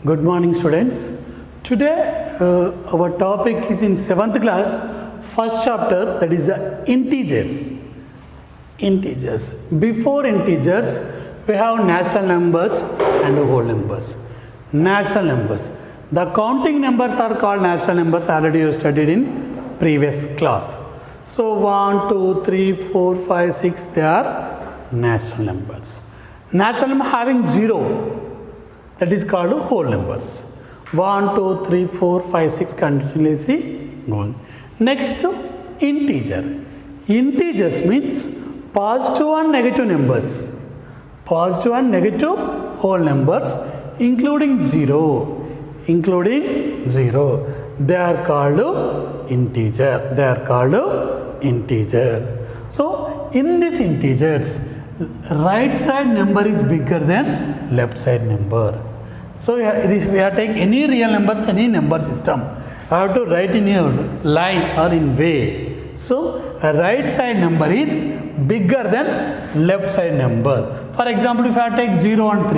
Good morning, students. Today, our topic is in 7th class, first chapter, that is integers. Integers. Before integers, we have natural numbers and whole numbers. Natural numbers. The counting numbers are called natural numbers. Already you studied in previous class. So 1, 2, 3, 4, 5, 6, they are natural numbers. Natural number having 0. That is called whole numbers. 1, 2, 3, 4, 5, 6 continuously going. Next, integer. Integers means positive and negative numbers. Positive and negative whole numbers including 0. Including 0. They are called integer. They are called integer. So, in these integers, right side number is bigger than left side number. So if we are taking any real numbers, any number system, I have to write in a line or in way. So a right side number is bigger than left side number. For example, if I take 0 and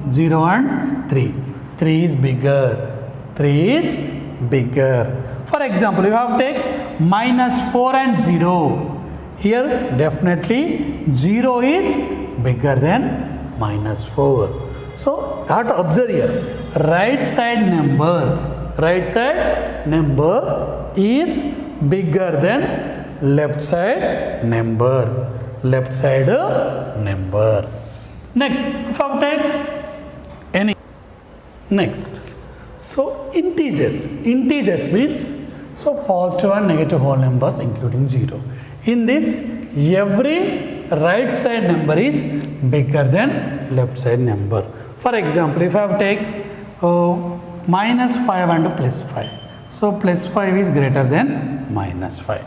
3, 0 and 3, 3 is bigger, 3 is bigger. For example, if I have take minus 4 and 0, here definitely 0 is bigger than minus 4. So you have to observe here, right side number is bigger than left side number. Left side number. Next, if I take any. Next. So integers. Integers means so positive and negative whole numbers including 0. In this, every right side number is bigger than left side number. For example, if I have take minus 5 and plus 5. So plus 5 is greater than minus 5.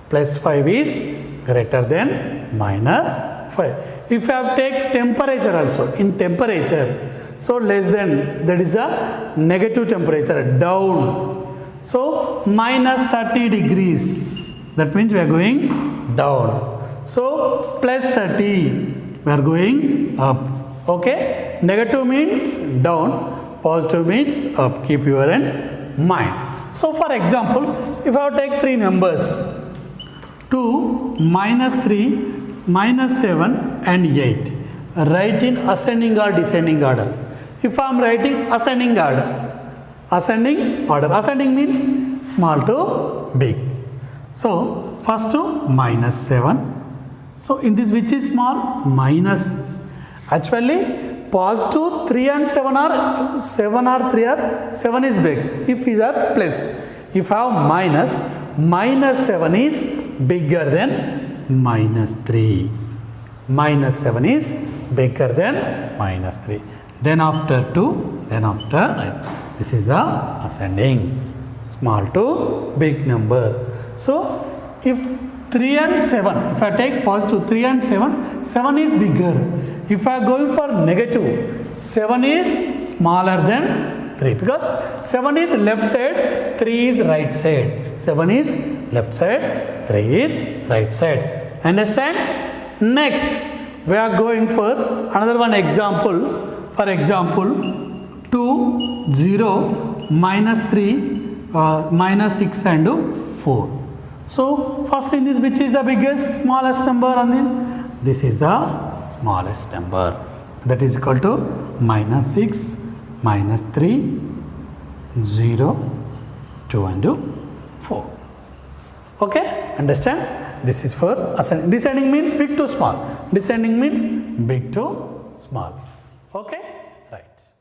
Plus 5 is greater than minus 5. If I have take temperature also, in temperature, so less than, that is a negative temperature, down. So minus 30 degrees, that means we are going down. So plus 30, we are going up. Okay, negative means down, positive means up. Keep your in mind. So for example, if I take three numbers, 2, minus 3, minus 7 and 8, write in ascending or descending order. If I am writing ascending order, ascending means small to big. So first to minus 7. So in this, which is small? Minus. Actually, positive 3 and 7 are 7 is big. If these are plus, if I have minus 7 is bigger than minus 3. Minus 7 is bigger than minus 3. Then after 2, then after right. This is the ascending, small to big number. So if 3 and 7, if I take positive 3 and 7, 7 is bigger. If I am going for negative, 7 is smaller than 3 because 7 is left side, 3 is right side. 7 is left side, 3 is right side. Understand? Next, we are going for another one example. For example, 2, 0, minus 3, minus 6 and 4. So first in this, which is the biggest, smallest number on this? This is the smallest number. That is equal to minus 6, minus 3, 0, 2 and 4. Okay? Understand? This is for ascending. Descending means big to small. Descending means big to small. Okay? Right.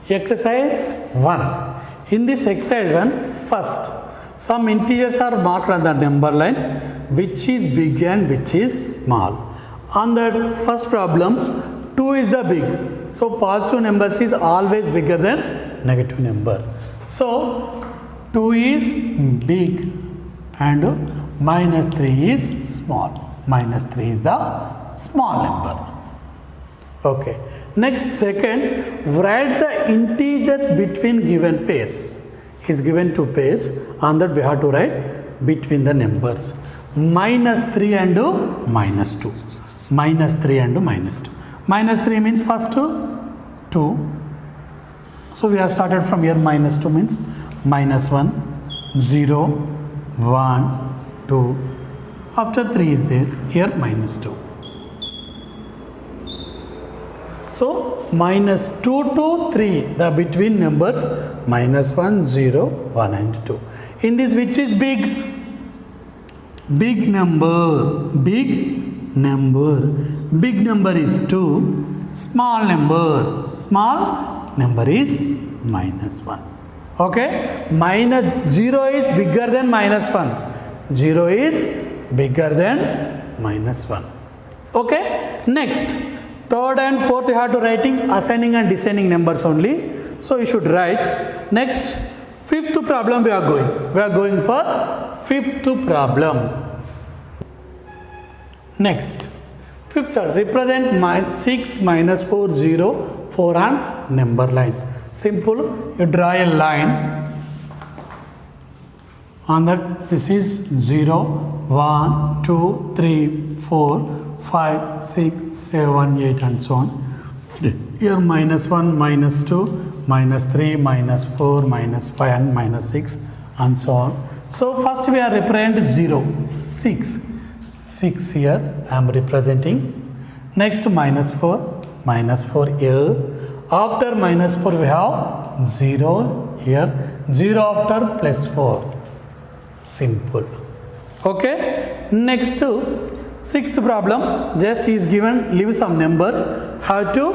Exercise 1. In this exercise 1, first, some integers are marked on the number line, which is big and which is small. On that first problem, 2 is the big. So positive numbers is always bigger than negative number. So 2 is big and minus 3 is small. Minus 3 is the small number. Okay. Next, second, write the integers between given pairs. Is given 2 pairs. On that we have to write between the numbers. Minus 3 and minus 2. Minus 3 and minus 2. Minus 3 means first 2, So we have started from here. Minus 2 means minus 1, 0, 1, 2. After 3 is there. Here minus 2. So minus 2 to 3, the between numbers minus 1, 0, 1 and 2. In this, which is big? Big number. Big number. Big number is 2. Small number. Small number is minus 1. Okay? Minus 0 is bigger than minus 1. 0 is bigger than minus 1. Okay? Next. Third and fourth you have to writing ascending and descending numbers only. So you should write. Next, fifth problem we are going. We are going for fifth problem. Next, fifth chart. Represent 6, minus 4, 0, 4 on number line. Simple. You draw a line. On that, this is 0, 1, 2, 3, 4. 5, 6, 7, 8 and so on. Here minus 1, minus 2, minus 3, minus 4, minus 5 and minus 6 and so on. So first we are representing 0, 6. 6 here I am representing. Next minus 4 here. After minus 4 we have 0 here. 0 after plus 4. Simple. Okay. Next sixth problem, just he is given, leave some numbers, how to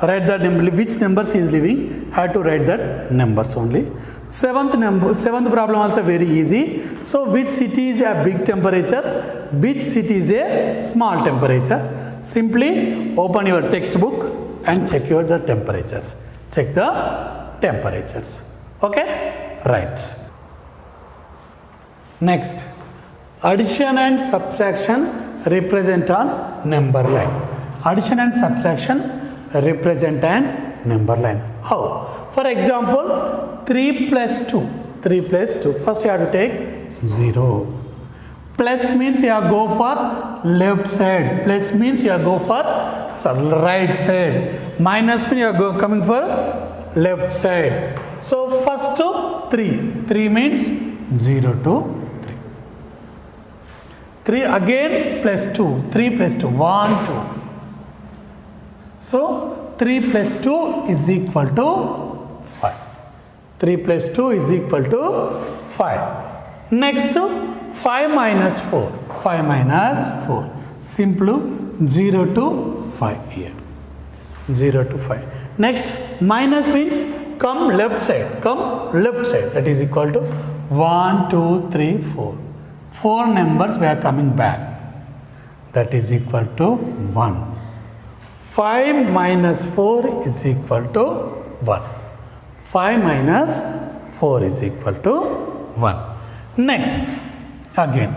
write that number, which numbers he is leaving, how to write that numbers only. Seventh problem also very easy. So which city is a big temperature, which city is a small temperature? Simply open your textbook and check your the temperatures. Check the temperatures. Okay? Right. Next, addition and subtraction represent on number line. Addition and subtraction represent an number line. How? For example, 3 plus 2. 3 plus 2. First you have to take 0. Plus means you have go for left side. Plus means you have go for right side. Minus means you are coming for left side. So first 3. 3 means 0 to 3 again plus 2, 3 plus 2, 1, 2. So 3 plus 2 is equal to 5. 3 plus 2 is equal to 5. Next 5 minus 4. 5 minus 4. Simple 0 to 5 here. 0 to 5. Next minus means come left side. Come left side. That is equal to 1, 2, 3, 4. 4 numbers we are coming back. That is equal to 1. 5 minus 4 is equal to 1. 5 minus 4 is equal to 1. Next, again.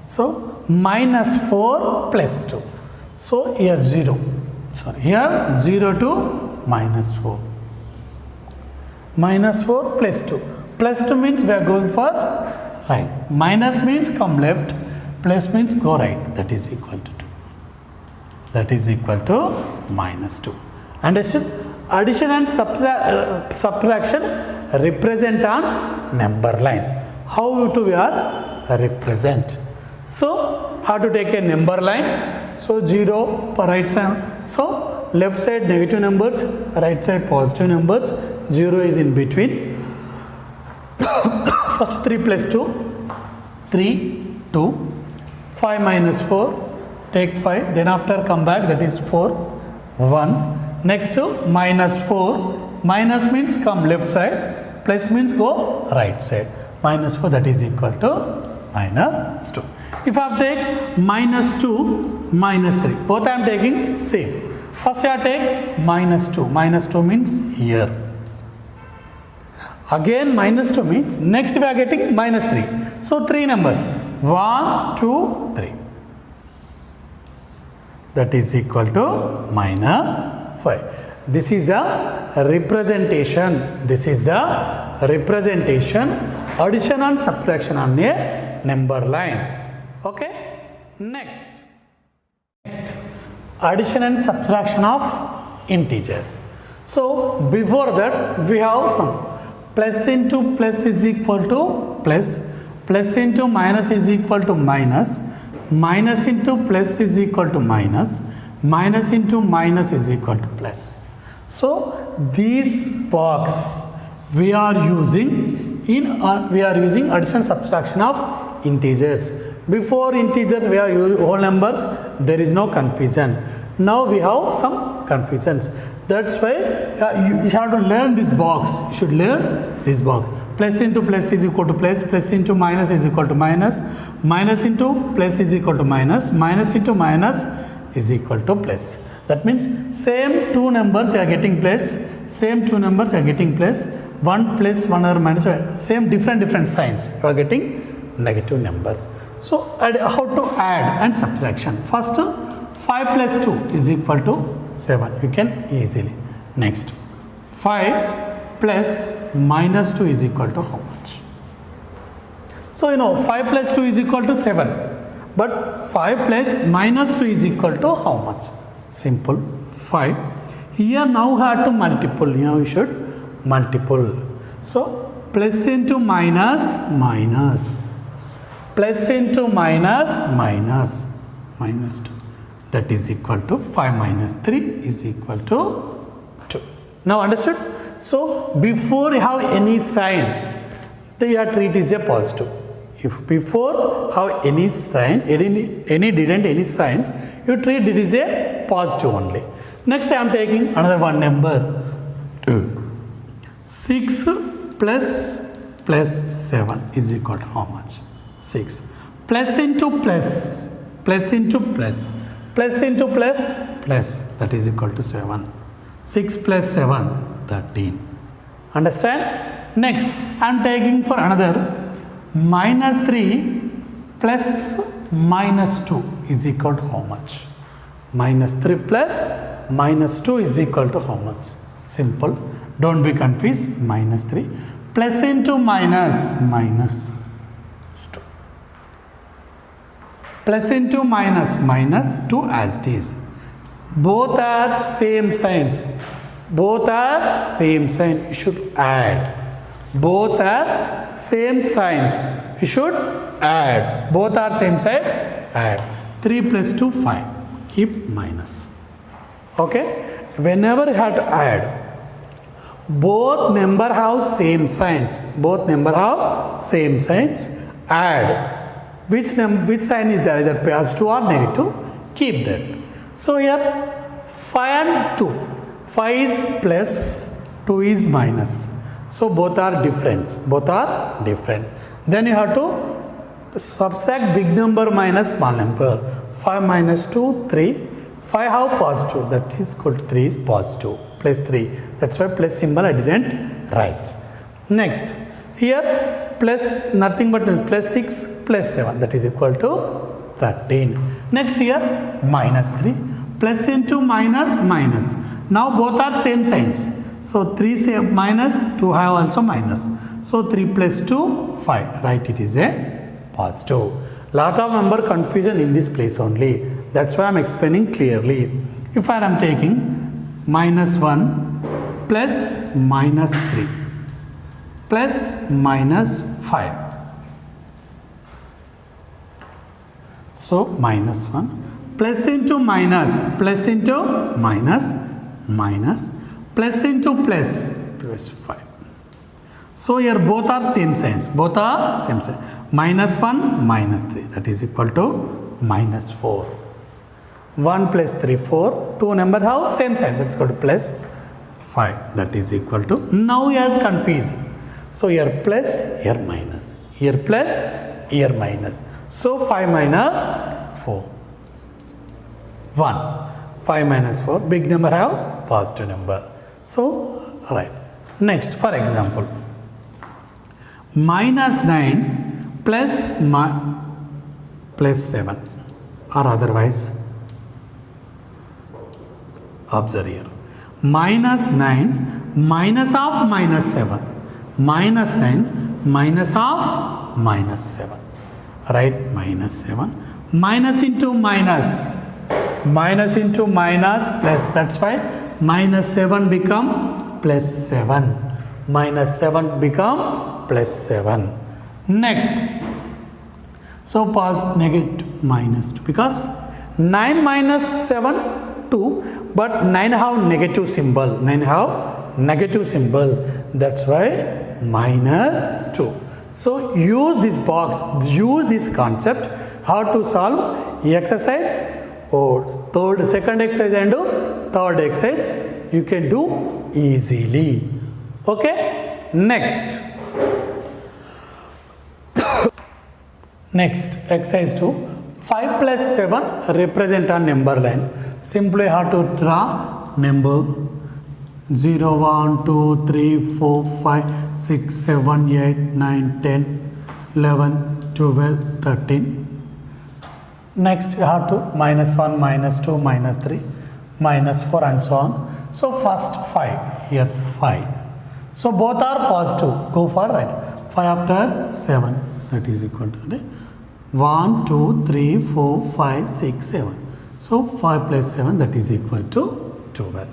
So, minus 4 plus 2. So, here 0. Sorry, here 0 to minus 4. Minus 4 plus 2. Plus 2 means we are going for right. Minus means come left, plus means go right. That is equal to 2. That is equal to minus 2. Understood? Addition and subtraction represent on number line. How to we are represent? So, how to take a number line? So, 0 per right side. So, left side negative numbers, right side positive numbers. 0 is in between. First 3 plus 2, 3, 2, 5 minus 4, take 5, then after come back, that is 4, 1. Next to minus 4, minus means come left side, plus means go right side. Minus 4, that is equal to minus 2. If I take minus 2, minus 3, both I am taking same. First I take minus 2 means here. Again minus 2 means next we are getting minus 3. So 3 numbers 1, 2, 3. That is equal to minus 5. This is a representation. This is the representation, addition and subtraction on a number line. Okay. Next, addition and subtraction of integers. So before that we have some plus into plus is equal to plus, plus into minus is equal to minus, minus into plus is equal to minus, minus into minus is equal to plus. So these box we are using addition subtraction of integers. Before integers we are using whole numbers, there is no confusion. Now we have some confusions. That's why you have to learn this box. You should learn this box. Plus into plus is equal to plus, plus into minus is equal to minus, minus into plus is equal to minus, minus into minus is equal to plus. That means same two numbers you are getting plus, same two numbers you are getting plus, one plus, one or minus, same different signs you are getting negative numbers. So how to add and subtraction? First 5 plus 2 is equal to 7. You can easily. Next 5 plus minus 2 is equal to how much? So 5 plus 2 is equal to 7. But 5 plus minus 2 is equal to how much? Simple 5. Here now have to multiple. Now you should multiple. So plus into minus, minus. Plus into minus, minus. Minus 2. That is equal to 5 minus 3 is equal to 2. Now understood? So before you have any sign, then you have to treat it as a positive. If before have any sign, any sign, you treat it as a positive only. Next I am taking another one number 6 plus 7 is equal to how much? 6 plus into plus, plus into plus, plus into plus, plus, that is equal to 7. 6 plus 7, 13. Understand? Next I am taking for another minus 3 plus minus 2 is equal to how much? Minus 3 plus minus 2 is equal to how much? Simple. Don't be confused. Minus 3 plus into minus, minus 2. Plus into minus, minus 2 as it is. Both are same signs. Both are same sign. You should add. Both are same signs. You should add. Both are same sign. Add. 3 plus 2, 5. Keep minus. Okay. Whenever you have to add, both number have same signs. Both number have same signs. Add. Which sign is there? Either positive or negative. Keep that. So here 5 and 2. 5 is plus, 2 is minus. So both are different. Both are different. Then you have to subtract big number minus small number. 5 minus 2, 3. 5 have positive. That is equal to 3 is positive. Plus 3. That's why plus symbol I didn't write. Next. Here plus nothing but plus 6 plus 7. That is equal to 13. Next here minus 3. Plus into minus, minus. Now both are same signs. So 3 say minus, 2 have also minus. So 3 plus 2, 5. Right, it is a positive. Lot of number confusion in this place only. That's why I am explaining clearly. If I am taking minus 1 plus minus 3 plus minus 5. So minus 1 plus into minus, plus into minus, minus, plus into plus, plus 5. So here both are same signs. Both are same sign. Minus 1, minus 3. That is equal to minus 4. 1 plus 3, 4. Two numbers have same sign. That's equal to plus 5. That is equal to. Now you are confused. So here plus, here minus. Here plus, here minus. So 5 minus 4. 1. 5 minus 4. Big number have positive number. So right. Next, for example, minus 9 plus 7 or otherwise, observe here, minus 9 minus of minus 7, minus 9 minus of minus 7, right? Minus 7, minus into minus, minus into minus plus, that's why minus 7 become plus 7. Minus 7 become plus 7. Next, so pause negative minus 2 because 9 minus 7 2, but 9 have negative symbol. 9 have negative symbol. That's why minus 2. So use this box, use this concept how to solve exercise or second exercise and third exercise. You can do easily. Okay. Next. Next exercise 2. 5 plus 7 represent a number line. Simply have to draw number 0, 1, 2, 3, 4, 5, 6, 7, 8, 9, 10, 11, 12, 13. Next you have to minus 1, minus 2, minus 3, minus 4 and so on. So first 5, here 5. So both are positive, go for right. 5 after 7, that is equal to 1, 2, 3, 4, 5, 6, 7. So 5 plus 7, that is equal to 12.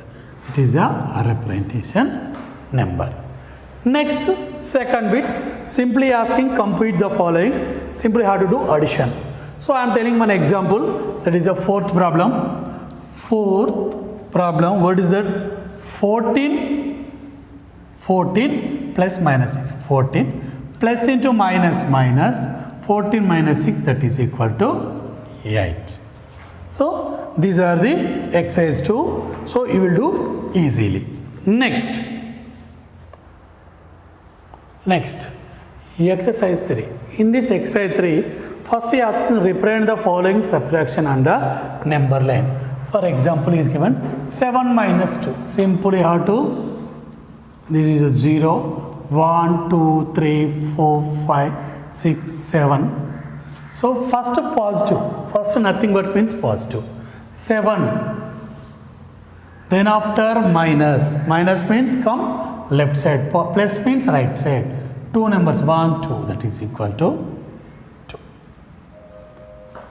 It is a representation number. Next, second bit, simply asking compute the following. Simply have to do addition. So I am telling one example, that is a fourth problem. Fourth problem, what is that? 14 plus minus 6. 14 plus into minus 14 minus 6, that is equal to 8. So these are the exercise 2. So you will do easily. Next, exercise 3. In this exercise 3, first he is asking represent the following subtraction on the number line. For example, he is given 7 minus 2. Simply have to, this is a 0, 1, 2, 3, 4, 5, 6, 7. So first positive, first nothing but means positive. 7. Then after minus means come left side, plus means right side. Two numbers 1, 2, that is equal to 2.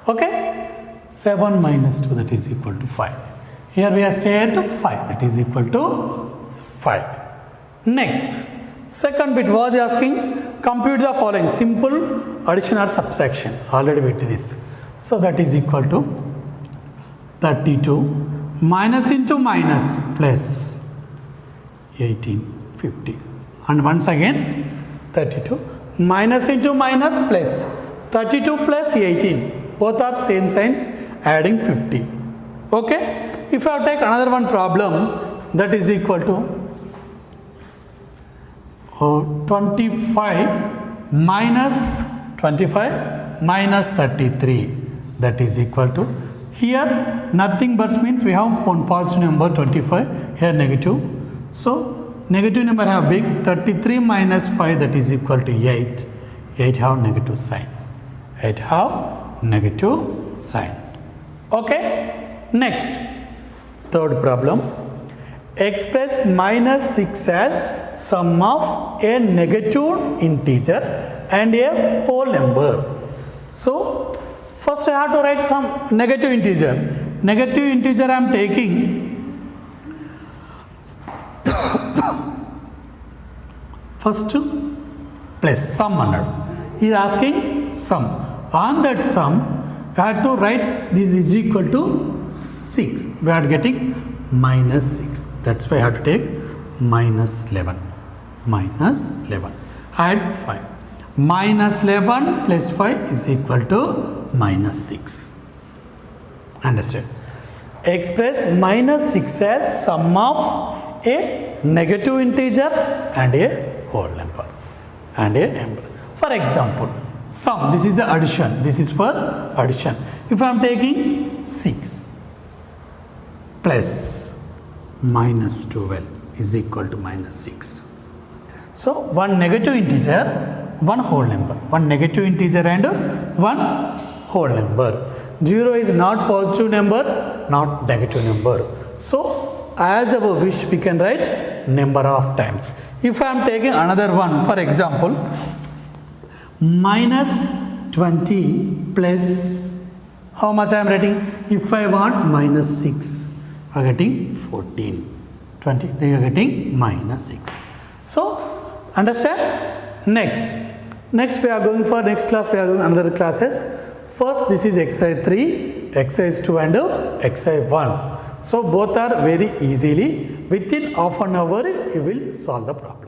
Okay, 7 minus 2, that is equal to 5. Here we are staying at 5, that is equal to 5. Next, second bit was asking compute the following simple addition or subtraction. Already we did this. So that is equal to 32 minus into minus plus 18, 50. And once again 32 minus into minus plus 32 plus 18. Both are same signs, adding 50. Okay. If I take another one problem, that is equal to 25 minus 33, that is equal to, here nothing but means we have one positive number 25, here negative. So negative number have big, 33 minus 5, that is equal to 8. 8 have negative sign. 8 have negative sign. Okay. Next, third problem. Express minus 6 as sum of a negative integer and a whole number. So first I have to write some negative integer. Negative integer I am taking first plus sum 100. He is asking sum. On that sum I have to write this is equal to 6. We are getting minus 6. That's why I have to take minus 11. Minus 11. Add 5. Minus 11 plus 5 is equal to minus 6. Understand? Express minus 6 as sum of a negative integer and a whole number. For example, sum, this is the addition. This is for addition. If I am taking 6 plus minus 12 is equal to minus 6. So one negative integer, one whole number. One negative integer and one whole number. 0 is not positive number, not negative number. So as our wish we can write number of times. If I am taking another one, for example, minus 20 plus, how much I am writing? If I want minus 6, I am getting 14. 20. They are getting minus 6. So, understand? Next we are going for next class. We are doing another classes. First, this is exercise 3, exercise 2 and exercise 1. So, both are very easily within half an hour you will solve the problem.